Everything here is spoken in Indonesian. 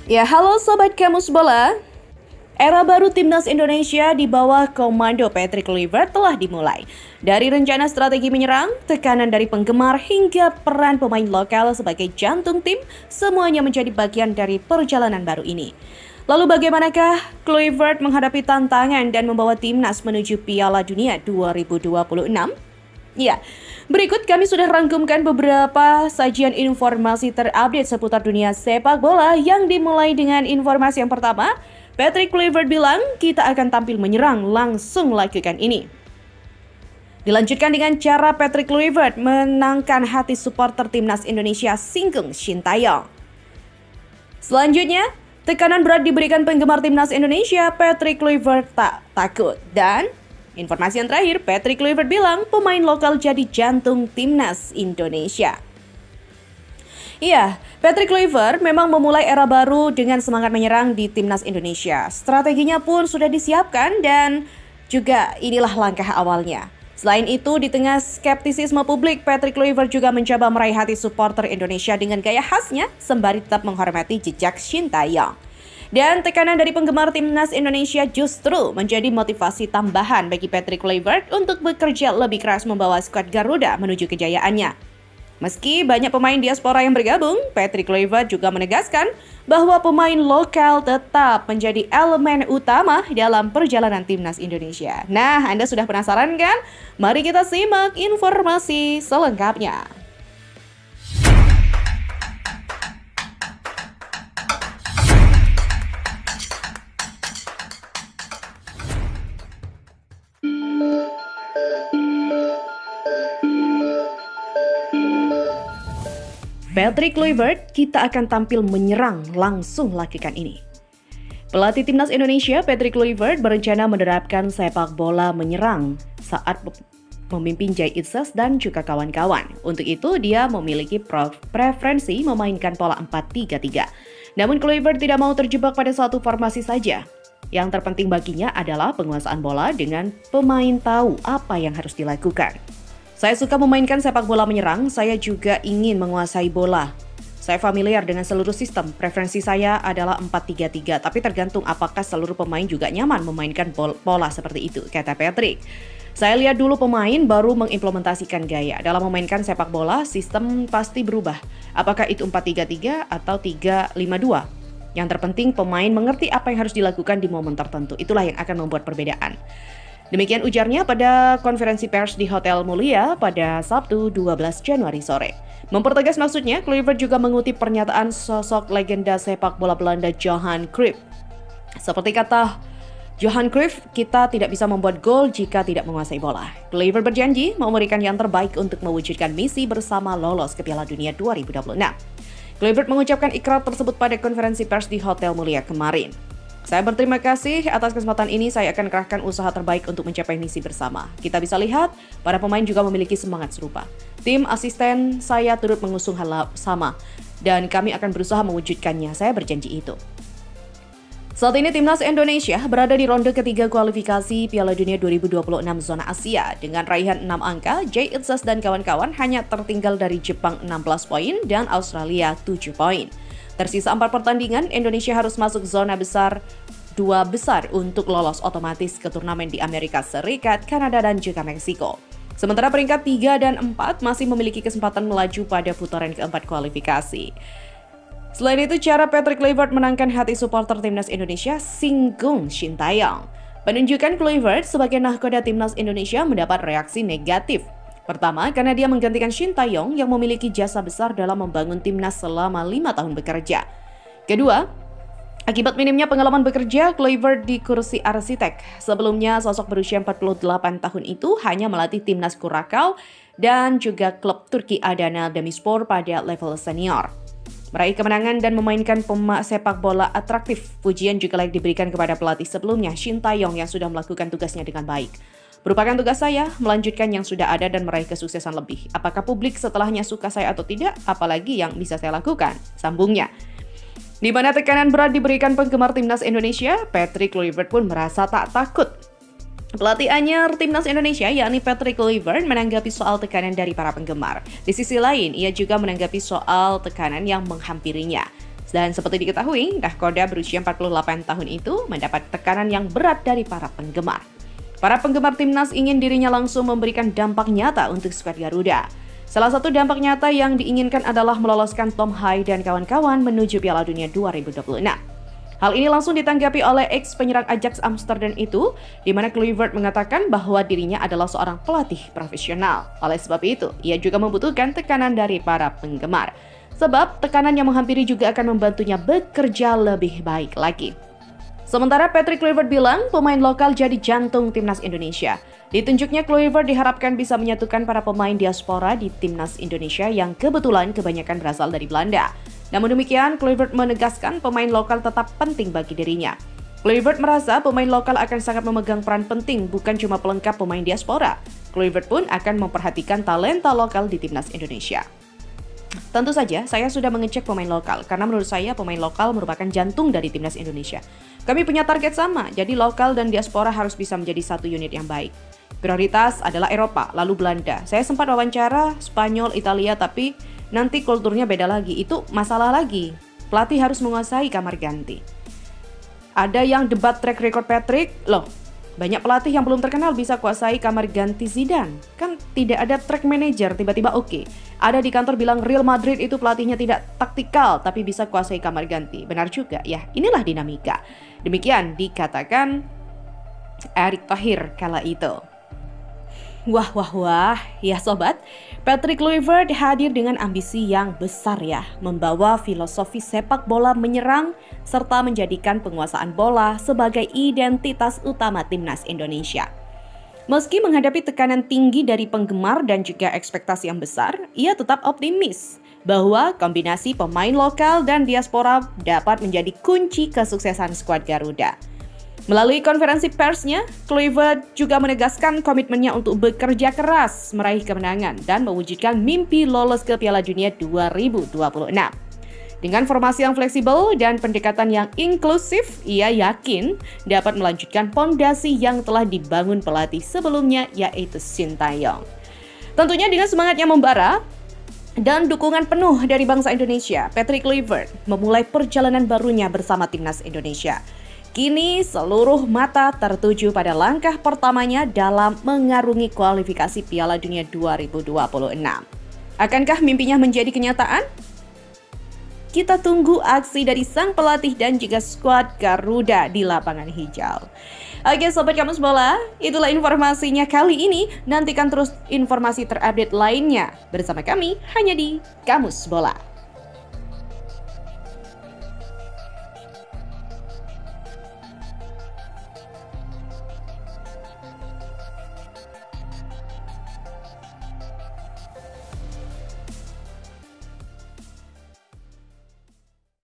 Ya, halo Sobat Kamus Bola. Era baru Timnas Indonesia di bawah komando Patrick Kluivert telah dimulai. Dari rencana strategi menyerang, tekanan dari penggemar hingga peran pemain lokal sebagai jantung tim, semuanya menjadi bagian dari perjalanan baru ini. Lalu bagaimanakah Kluivert menghadapi tantangan dan membawa Timnas menuju Piala Dunia 2026? Ya, berikut kami sudah rangkumkan beberapa sajian informasi terupdate seputar dunia sepak bola yang dimulai dengan informasi yang pertama. Patrick Kluivert bilang, kita akan tampil menyerang, langsung lakukan ini. Dilanjutkan dengan cara Patrick Kluivert menangkan hati supporter Timnas Indonesia Singgung Sintayong. Selanjutnya, tekanan berat diberikan penggemar Timnas Indonesia, Patrick Kluivert tak takut. Dan informasi yang terakhir, Patrick Kluivert bilang pemain lokal jadi jantung Timnas Indonesia. Iya, Patrick Kluivert memang memulai era baru dengan semangat menyerang di Timnas Indonesia. Strateginya pun sudah disiapkan dan juga inilah langkah awalnya. Selain itu, di tengah skeptisisme publik, Patrick Kluivert juga mencoba meraih hati supporter Indonesia dengan gaya khasnya sembari tetap menghormati jejak Sintayong. Dan tekanan dari penggemar Timnas Indonesia justru menjadi motivasi tambahan bagi Patrick Kluivert untuk bekerja lebih keras membawa skuad Garuda menuju kejayaannya. Meski banyak pemain diaspora yang bergabung, Patrick Kluivert juga menegaskan bahwa pemain lokal tetap menjadi elemen utama dalam perjalanan Timnas Indonesia. Nah, Anda sudah penasaran kan? Mari kita simak informasi selengkapnya. Patrick Kluivert, kita akan tampil menyerang, langsung lakukan ini. Pelatih Timnas Indonesia, Patrick Kluivert, berencana menerapkan sepak bola menyerang saat memimpin Jai Itzes dan juga kawan-kawan. Untuk itu, dia memiliki preferensi memainkan pola 4-3-3. Namun Kluivert tidak mau terjebak pada satu formasi saja. Yang terpenting baginya adalah penguasaan bola dengan pemain tahu apa yang harus dilakukan. Saya suka memainkan sepak bola menyerang, saya juga ingin menguasai bola. Saya familiar dengan seluruh sistem, preferensi saya adalah 4-3-3, tapi tergantung apakah seluruh pemain juga nyaman memainkan pola seperti itu, kata Patrick. Saya lihat dulu pemain baru mengimplementasikan gaya. Dalam memainkan sepak bola, sistem pasti berubah. Apakah itu 4-3-3 atau 3-5-2? Yang terpenting pemain mengerti apa yang harus dilakukan di momen tertentu, itulah yang akan membuat perbedaan. Demikian ujarnya pada konferensi pers di Hotel Mulia pada Sabtu 12 Januari sore. Mempertegas maksudnya, Kluivert juga mengutip pernyataan sosok legenda sepak bola Belanda Johan Cruyff. Seperti kata Johan Cruyff, kita tidak bisa membuat gol jika tidak menguasai bola. Kluivert berjanji memberikan yang terbaik untuk mewujudkan misi bersama lolos ke Piala Dunia 2026. Kluivert mengucapkan ikrar tersebut pada konferensi pers di Hotel Mulia kemarin. Saya berterima kasih atas kesempatan ini, saya akan kerahkan usaha terbaik untuk mencapai misi bersama. Kita bisa lihat, para pemain juga memiliki semangat serupa. Tim asisten saya turut mengusung hal sama, dan kami akan berusaha mewujudkannya, saya berjanji itu. Saat ini Timnas Indonesia berada di ronde ketiga kualifikasi Piala Dunia 2026 zona Asia. Dengan raihan 6 angka, Jai Itzes dan kawan-kawan hanya tertinggal dari Jepang 16 poin dan Australia 7 poin. Tersisa 4 pertandingan, Indonesia harus masuk zona besar 2 besar untuk lolos otomatis ke turnamen di Amerika Serikat, Kanada, dan juga Meksiko. Sementara peringkat 3 dan 4 masih memiliki kesempatan melaju pada putaran keempat kualifikasi. Selain itu, cara Patrick Kluivert menangkan hati supporter Timnas Indonesia, Singgung Sintayong. Penunjukan Kluivert sebagai nahkoda Timnas Indonesia mendapat reaksi negatif. Pertama, karena dia menggantikan Sintayong yang memiliki jasa besar dalam membangun Timnas selama 5 tahun bekerja. Kedua, akibat minimnya pengalaman bekerja, Kluivert di kursi arsitek. Sebelumnya, sosok berusia 48 tahun itu hanya melatih Timnas Kurakau dan juga klub Turki Adana Demirspor pada level senior. Meraih kemenangan dan memainkan sepak bola atraktif, pujian juga layak diberikan kepada pelatih sebelumnya, Sintayong, yang sudah melakukan tugasnya dengan baik. Merupakan tugas saya melanjutkan yang sudah ada dan meraih kesuksesan lebih. Apakah publik setelahnya suka saya atau tidak? Apalagi yang bisa saya lakukan, sambungnya. Di mana tekanan berat diberikan penggemar Timnas Indonesia, Patrick Kluivert pun merasa tak takut. Pelatih anyar Timnas Indonesia, yakni Patrick Kluivert, menanggapi soal tekanan dari para penggemar. Di sisi lain, ia juga menanggapi soal tekanan yang menghampirinya. Dan seperti diketahui, nahkoda berusia 48 tahun itu mendapat tekanan yang berat dari para penggemar. Para penggemar timnas ingin dirinya langsung memberikan dampak nyata untuk skuad Garuda. Salah satu dampak nyata yang diinginkan adalah meloloskan Tom Hai dan kawan-kawan menuju Piala Dunia 2026. Hal ini langsung ditanggapi oleh ex penyerang Ajax Amsterdam itu, di mana Kluivert mengatakan bahwa dirinya adalah seorang pelatih profesional. Oleh sebab itu, ia juga membutuhkan tekanan dari para penggemar. Sebab tekanan yang menghampiri juga akan membantunya bekerja lebih baik lagi. Sementara Patrick Kluivert bilang pemain lokal jadi jantung timnas Indonesia. Ditunjuknya Kluivert diharapkan bisa menyatukan para pemain diaspora di timnas Indonesia yang kebetulan kebanyakan berasal dari Belanda. Namun demikian, Kluivert menegaskan pemain lokal tetap penting bagi dirinya. Kluivert merasa pemain lokal akan sangat memegang peran penting, bukan cuma pelengkap pemain diaspora. Kluivert pun akan memperhatikan talenta lokal di timnas Indonesia. Tentu saja, saya sudah mengecek pemain lokal, karena menurut saya pemain lokal merupakan jantung dari timnas Indonesia. Kami punya target sama, jadi lokal dan diaspora harus bisa menjadi satu unit yang baik. Prioritas adalah Eropa, lalu Belanda. Saya sempat wawancara Spanyol, Italia, tapi nanti kulturnya beda lagi. Itu masalah lagi. Pelatih harus menguasai kamar ganti. Ada yang debat track record Patrick, loh. Banyak pelatih yang belum terkenal bisa kuasai kamar ganti Zidane. Kan tidak ada track manager, tiba-tiba oke. Ada di kantor bilang Real Madrid itu pelatihnya tidak taktikal, tapi bisa kuasai kamar ganti. Benar juga, ya. Inilah dinamika. Demikian dikatakan Erick Thohir kala itu. Wah, ya sobat, Patrick Kluivert hadir dengan ambisi yang besar ya, membawa filosofi sepak bola menyerang serta menjadikan penguasaan bola sebagai identitas utama timnas Indonesia. Meski menghadapi tekanan tinggi dari penggemar dan juga ekspektasi yang besar, ia tetap optimis bahwa kombinasi pemain lokal dan diaspora dapat menjadi kunci kesuksesan skuad Garuda. Melalui konferensi persnya, Kluivert juga menegaskan komitmennya untuk bekerja keras, meraih kemenangan, dan mewujudkan mimpi lolos ke Piala Dunia 2026. Dengan formasi yang fleksibel dan pendekatan yang inklusif, ia yakin dapat melanjutkan pondasi yang telah dibangun pelatih sebelumnya, yaitu Sintayong. Tentunya dengan semangatnya membara dan dukungan penuh dari bangsa Indonesia, Patrick Kluivert memulai perjalanan barunya bersama timnas Indonesia. Kini seluruh mata tertuju pada langkah pertamanya dalam mengarungi kualifikasi Piala Dunia 2026. Akankah mimpinya menjadi kenyataan? Kita tunggu aksi dari sang pelatih dan juga skuad Garuda di lapangan hijau. Oke Sobat Kamus Bola, itulah informasinya kali ini. Nantikan terus informasi terupdate lainnya bersama kami hanya di Kamus Bola.